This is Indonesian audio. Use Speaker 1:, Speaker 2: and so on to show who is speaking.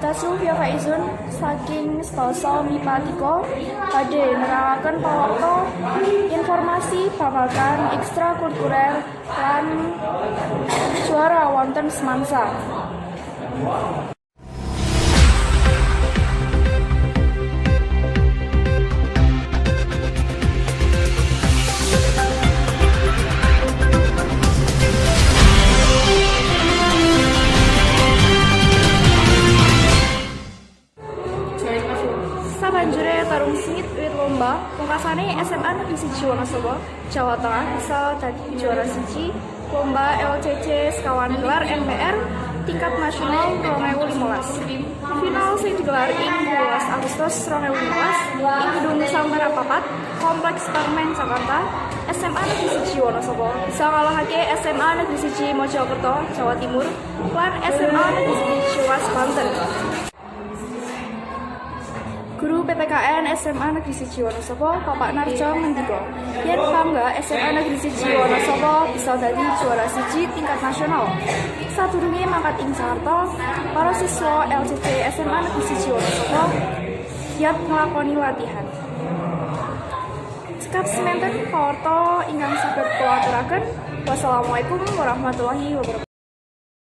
Speaker 1: Sasu via Faizun saking Stolso MIPA 3 badhe nerangake pawarta informasi babagan ekstrakurikuler lan juara wonten semansa. Sabanjure tarung singit wiwit lomba, pungkasane SMA Negeri 1 Wonosobo, Jawa Tengah bisa dadi juara siji lomba LCC sekawan gelar MPR tingkat nasional 2015. Final sing digelar ing 12 Agustus 2015 ing Gedung Nusantara Papat, Kompleks Parlemen Jakarta. SMA Negeri 1 Wonosobo bisa ngalahake SMA Negeri 1 Mojokerto, Jawa Timur, lan SMA Negeri 1 Ciumas, Banten. Guru PPKN SMA Negeri 1 Wonosobo, Bapak Narjo ngendika, yen bangga SMA Negeri 1 Wonosobo bisa dadi juara siji tingkat nasional. Sadurunge mangkat ing Jakarta, para siswa LCC SMA Negeri 1 Wonosobo giat nglakoni latihan. Cekap semanten pawarta ingkang saged kula aturaken. Wassalamualaikum warahmatullahi wabarakatuh.